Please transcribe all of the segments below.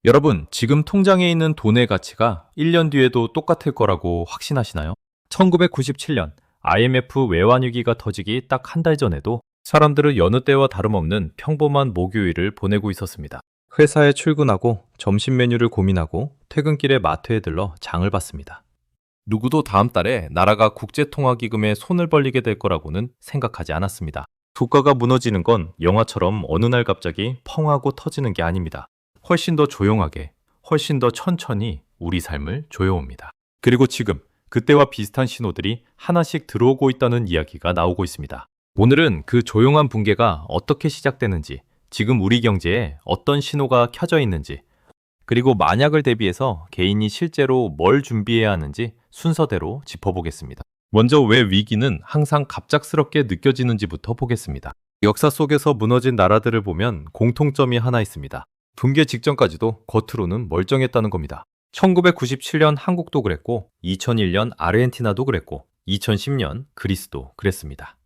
여러분, 지금 통장에 있는 돈의 가치가 1년 뒤에도 똑같을 거라고 확신하시나요? 1997년 IMF 외환위기가 터지기 딱 한 달 전에도 사람들은 여느 때와 다름없는 평범한 목요일을 보내고 있었습니다. 회사에 출근하고 점심 메뉴를 고민하고 퇴근길에 마트에 들러 장을 봤습니다. 누구도 다음 달에 나라가 국제통화기금에 손을 벌리게 될 거라고는 생각하지 않았습니다. 국가가 무너지는 건 영화처럼 어느 날 갑자기 펑 하고 터지는 게 아닙니다. 훨씬 더 조용하게, 훨씬 더 천천히 우리 삶을 조여옵니다. 그리고 지금 그때와 비슷한 신호들이 하나씩 들어오고 있다는 이야기가 나오고 있습니다. 오늘은 그 조용한 붕괴가 어떻게 시작되는지, 지금 우리 경제에 어떤 신호가 켜져 있는지, 그리고 만약을 대비해서 개인이 실제로 뭘 준비해야 하는지 순서대로 짚어보겠습니다. 먼저 왜 위기는 항상 갑작스럽게 느껴지는지부터 보겠습니다. 역사 속에서 무너진 나라들을 보면 공통점이 하나 있습니다. 붕괴 직전까지도 겉으로는 멀쩡했다는 겁니다. 1997년 한국도 그랬고, 2001년 아르헨티나도 그랬고, 2010년 그리스도 그랬습니다.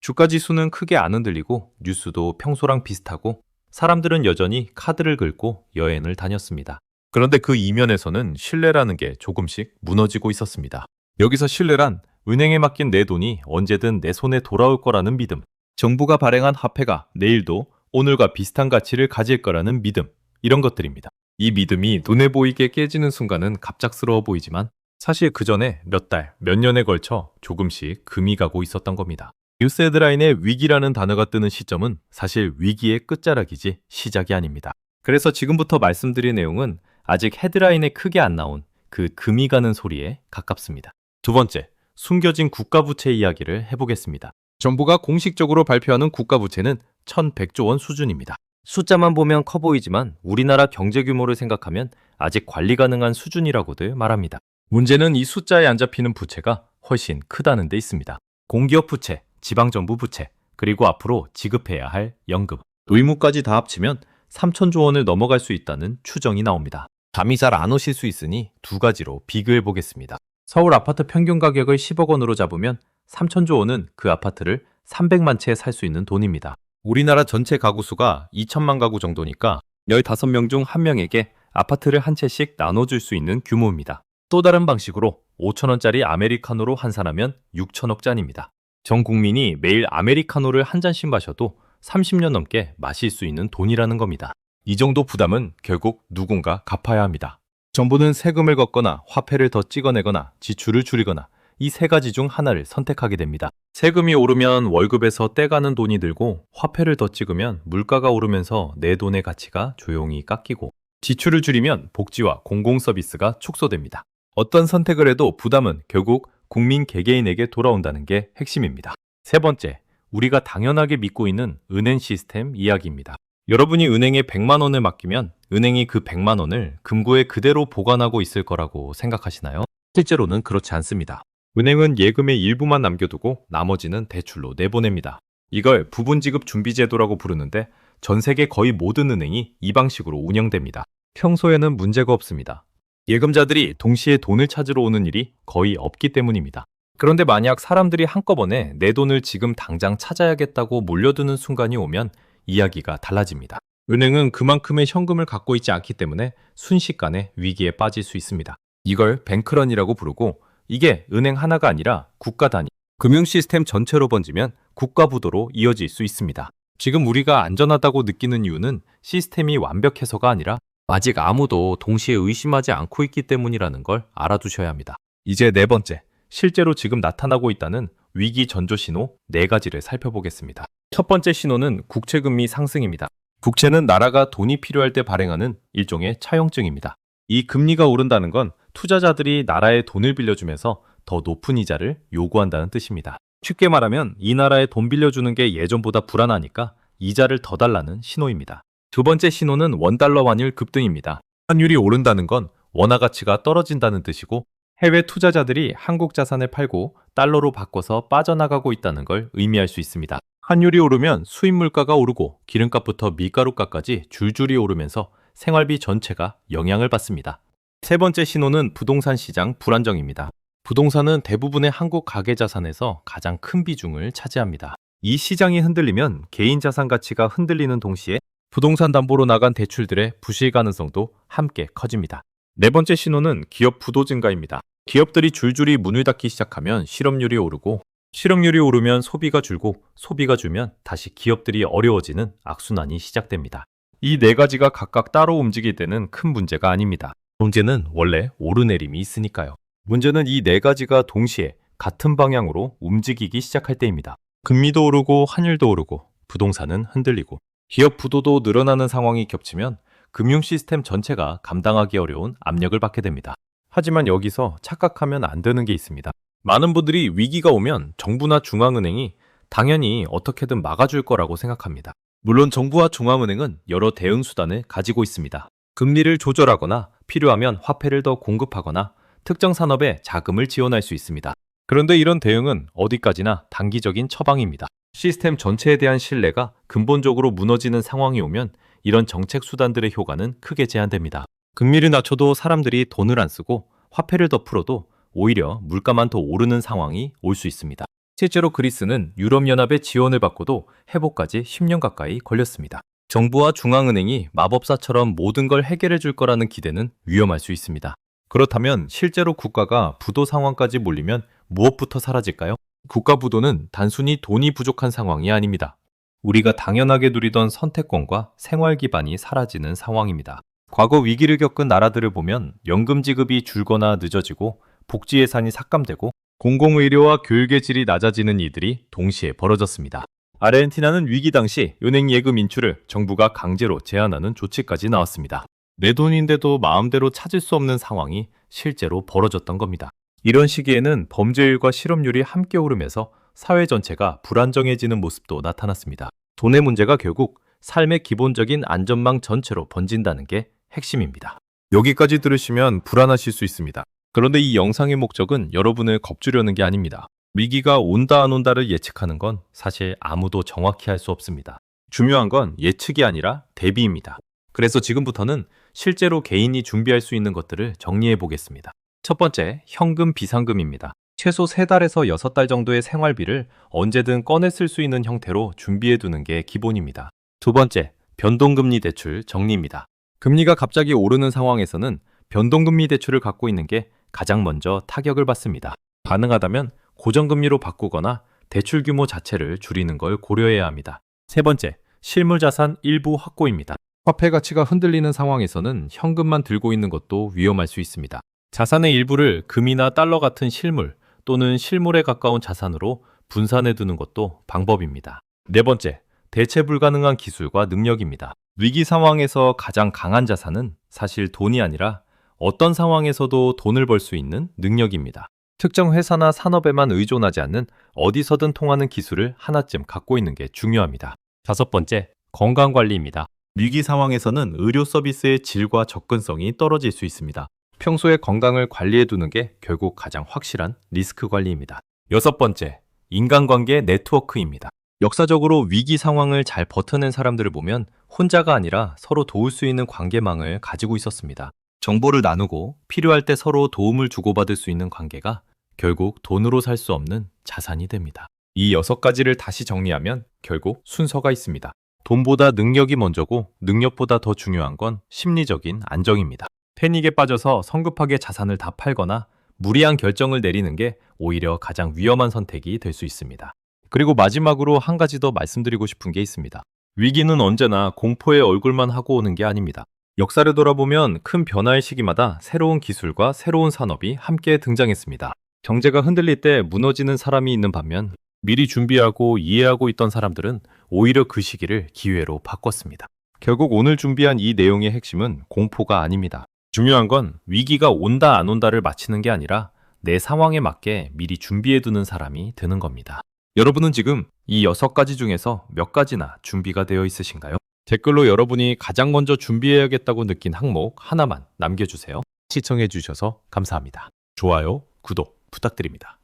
주가지수는 크게 안 흔들리고 뉴스도 평소랑 비슷하고 사람들은 여전히 카드를 긁고 여행을 다녔습니다. 그런데 그 이면에서는 신뢰라는 게 조금씩 무너지고 있었습니다. 여기서 신뢰란 은행에 맡긴 내 돈이 언제든 내 손에 돌아올 거라는 믿음, 정부가 발행한 화폐가 내일도 오늘과 비슷한 가치를 가질 거라는 믿음, 이런 것들입니다. 이 믿음이 눈에 보이게 깨지는 순간은 갑작스러워 보이지만 사실 그 전에 몇 달, 몇 년에 걸쳐 조금씩 금이 가고 있었던 겁니다. 뉴스 헤드라인에 위기라는 단어가 뜨는 시점은 사실 위기의 끝자락이지 시작이 아닙니다. 그래서 지금부터 말씀드릴 내용은 아직 헤드라인에 크게 안 나온 그 금이 가는 소리에 가깝습니다. 두 번째, 숨겨진 국가부채 이야기를 해보겠습니다. 정부가 공식적으로 발표하는 국가부채는 1100조 원 수준입니다. 숫자만 보면 커 보이지만 우리나라 경제 규모를 생각하면 아직 관리 가능한 수준이라고들 말합니다. 문제는 이 숫자에 안 잡히는 부채가 훨씬 크다는 데 있습니다. 공기업 부채, 지방정부 부채, 그리고 앞으로 지급해야 할 연금, 의무까지 다 합치면 3천조 원을 넘어갈 수 있다는 추정이 나옵니다. 감이 잘 안 오실 수 있으니 두 가지로 비교해 보겠습니다. 서울 아파트 평균 가격을 10억 원으로 잡으면 3천조 원은 그 아파트를 300만 채 살 수 있는 돈입니다. 우리나라 전체 가구 수가 2천만 가구 정도니까 15명 중 1명에게 아파트를 한 채씩 나눠줄 수 있는 규모입니다. 또 다른 방식으로 5천원짜리 아메리카노로 환산하면 6천억 잔입니다. 전 국민이 매일 아메리카노를 한 잔씩 마셔도 30년 넘게 마실 수 있는 돈이라는 겁니다. 이 정도 부담은 결국 누군가 갚아야 합니다. 정부는 세금을 걷거나 화폐를 더 찍어내거나 지출을 줄이거나 이 세 가지 중 하나를 선택하게 됩니다. 세금이 오르면 월급에서 떼가는 돈이 들고 화폐를 더 찍으면 물가가 오르면서 내 돈의 가치가 조용히 깎이고 지출을 줄이면 복지와 공공서비스가 축소됩니다. 어떤 선택을 해도 부담은 결국 국민 개개인에게 돌아온다는 게 핵심입니다. 세 번째, 우리가 당연하게 믿고 있는 은행 시스템 이야기입니다. 여러분이 은행에 100만 원을 맡기면 은행이 그 100만 원을 금고에 그대로 보관하고 있을 거라고 생각하시나요? 실제로는 그렇지 않습니다. 은행은 예금의 일부만 남겨두고 나머지는 대출로 내보냅니다. 이걸 부분지급 준비제도라고 부르는데 전 세계 거의 모든 은행이 이 방식으로 운영됩니다. 평소에는 문제가 없습니다. 예금자들이 동시에 돈을 찾으러 오는 일이 거의 없기 때문입니다. 그런데 만약 사람들이 한꺼번에 내 돈을 지금 당장 찾아야겠다고 몰려드는 순간이 오면 이야기가 달라집니다. 은행은 그만큼의 현금을 갖고 있지 않기 때문에 순식간에 위기에 빠질 수 있습니다. 이걸 뱅크런이라고 부르고 이게 은행 하나가 아니라 국가 단위, 금융 시스템 전체로 번지면 국가 부도로 이어질 수 있습니다. 지금 우리가 안전하다고 느끼는 이유는 시스템이 완벽해서가 아니라 아직 아무도 동시에 의심하지 않고 있기 때문이라는 걸 알아두셔야 합니다. 이제 네 번째, 실제로 지금 나타나고 있다는 위기 전조 신호 4가지를 살펴보겠습니다. 첫 번째 신호는 국채금리 상승입니다. 국채는 나라가 돈이 필요할 때 발행하는 일종의 차용증입니다. 이 금리가 오른다는 건 투자자들이 나라에 돈을 빌려주면서 더 높은 이자를 요구한다는 뜻입니다. 쉽게 말하면 이 나라에 돈 빌려주는 게 예전보다 불안하니까 이자를 더 달라는 신호입니다. 두 번째 신호는 원달러 환율 급등입니다. 환율이 오른다는 건 원화 가치가 떨어진다는 뜻이고 해외 투자자들이 한국 자산을 팔고 달러로 바꿔서 빠져나가고 있다는 걸 의미할 수 있습니다. 환율이 오르면 수입 물가가 오르고 기름값부터 밀가루값까지 줄줄이 오르면서 생활비 전체가 영향을 받습니다. 세 번째 신호는 부동산 시장 불안정입니다. 부동산은 대부분의 한국 가계 자산에서 가장 큰 비중을 차지합니다. 이 시장이 흔들리면 개인 자산 가치가 흔들리는 동시에 부동산 담보로 나간 대출들의 부실 가능성도 함께 커집니다. 네 번째 신호는 기업 부도 증가입니다. 기업들이 줄줄이 문을 닫기 시작하면 실업률이 오르고, 실업률이 오르면 소비가 줄고, 소비가 줄면 다시 기업들이 어려워지는 악순환이 시작됩니다. 이 네 가지가 각각 따로 움직일 때는 큰 문제가 아닙니다. 문제는 원래 오르내림이 있으니까요. 문제는 이 네 가지가 동시에 같은 방향으로 움직이기 시작할 때입니다. 금리도 오르고 환율도 오르고 부동산은 흔들리고 기업 부도도 늘어나는 상황이 겹치면 금융 시스템 전체가 감당하기 어려운 압력을 받게 됩니다. 하지만 여기서 착각하면 안 되는 게 있습니다. 많은 분들이 위기가 오면 정부나 중앙은행이 당연히 어떻게든 막아줄 거라고 생각합니다. 물론 정부와 중앙은행은 여러 대응 수단을 가지고 있습니다. 금리를 조절하거나 필요하면 화폐를 더 공급하거나 특정 산업에 자금을 지원할 수 있습니다. 그런데 이런 대응은 어디까지나 단기적인 처방입니다. 시스템 전체에 대한 신뢰가 근본적으로 무너지는 상황이 오면 이런 정책 수단들의 효과는 크게 제한됩니다. 금리를 낮춰도 사람들이 돈을 안 쓰고 화폐를 더 풀어도 오히려 물가만 더 오르는 상황이 올 수 있습니다. 실제로 그리스는 유럽연합의 지원을 받고도 회복까지 10년 가까이 걸렸습니다. 정부와 중앙은행이 마법사처럼 모든 걸 해결해 줄 거라는 기대는 위험할 수 있습니다. 그렇다면 실제로 국가가 부도 상황까지 몰리면 무엇부터 사라질까요? 국가 부도는 단순히 돈이 부족한 상황이 아닙니다. 우리가 당연하게 누리던 선택권과 생활 기반이 사라지는 상황입니다. 과거 위기를 겪은 나라들을 보면 연금 지급이 줄거나 늦어지고 복지 예산이 삭감되고 공공의료와 교육의 질이 낮아지는 일들이 동시에 벌어졌습니다. 아르헨티나는 위기 당시 은행 예금 인출을 정부가 강제로 제한하는 조치까지 나왔습니다. 내 돈인데도 마음대로 찾을 수 없는 상황이 실제로 벌어졌던 겁니다. 이런 시기에는 범죄율과 실업률이 함께 오르면서 사회 전체가 불안정해지는 모습도 나타났습니다. 돈의 문제가 결국 삶의 기본적인 안전망 전체로 번진다는 게 핵심입니다. 여기까지 들으시면 불안하실 수 있습니다. 그런데 이 영상의 목적은 여러분을 겁주려는 게 아닙니다. 위기가 온다 안 온다를 예측하는 건 사실 아무도 정확히 할 수 없습니다. 중요한 건 예측이 아니라 대비입니다. 그래서 지금부터는 실제로 개인이 준비할 수 있는 것들을 정리해 보겠습니다. 첫 번째, 현금 비상금입니다. 최소 3달에서 6달 정도의 생활비를 언제든 꺼내 쓸 수 있는 형태로 준비해 두는 게 기본입니다. 두 번째, 변동금리 대출 정리입니다. 금리가 갑자기 오르는 상황에서는 변동금리 대출을 갖고 있는 게 가장 먼저 타격을 받습니다. 가능하다면 고정금리로 바꾸거나 대출 규모 자체를 줄이는 걸 고려해야 합니다. 세 번째, 실물자산 일부 확보입니다. 화폐 가치가 흔들리는 상황에서는 현금만 들고 있는 것도 위험할 수 있습니다. 자산의 일부를 금이나 달러 같은 실물 또는 실물에 가까운 자산으로 분산해 두는 것도 방법입니다. 네 번째, 대체 불가능한 기술과 능력입니다. 위기 상황에서 가장 강한 자산은 사실 돈이 아니라 어떤 상황에서도 돈을 벌 수 있는 능력입니다. 특정 회사나 산업에만 의존하지 않는 어디서든 통하는 기술을 하나쯤 갖고 있는 게 중요합니다. 다섯 번째, 건강관리입니다. 위기 상황에서는 의료 서비스의 질과 접근성이 떨어질 수 있습니다. 평소에 건강을 관리해 두는 게 결국 가장 확실한 리스크 관리입니다. 여섯 번째, 인간관계 네트워크입니다. 역사적으로 위기 상황을 잘 버텨낸 사람들을 보면 혼자가 아니라 서로 도울 수 있는 관계망을 가지고 있었습니다. 정보를 나누고 필요할 때 서로 도움을 주고받을 수 있는 관계가 결국 돈으로 살 수 없는 자산이 됩니다. 이 6가지를 다시 정리하면 결국 순서가 있습니다. 돈보다 능력이 먼저고 능력보다 더 중요한 건 심리적인 안정입니다. 패닉에 빠져서 성급하게 자산을 다 팔거나 무리한 결정을 내리는 게 오히려 가장 위험한 선택이 될 수 있습니다. 그리고 마지막으로 한 가지 더 말씀드리고 싶은 게 있습니다. 위기는 언제나 공포의 얼굴만 하고 오는 게 아닙니다. 역사를 돌아보면 큰 변화의 시기마다 새로운 기술과 새로운 산업이 함께 등장했습니다. 경제가 흔들릴 때 무너지는 사람이 있는 반면 미리 준비하고 이해하고 있던 사람들은 오히려 그 시기를 기회로 바꿨습니다. 결국 오늘 준비한 이 내용의 핵심은 공포가 아닙니다. 중요한 건 위기가 온다 안 온다를 맞히는 게 아니라 내 상황에 맞게 미리 준비해두는 사람이 되는 겁니다. 여러분은 지금 이 6가지 중에서 몇 가지나 준비가 되어 있으신가요? 댓글로 여러분이 가장 먼저 준비해야겠다고 느낀 항목 하나만 남겨주세요. 시청해주셔서 감사합니다. 좋아요, 구독 부탁드립니다.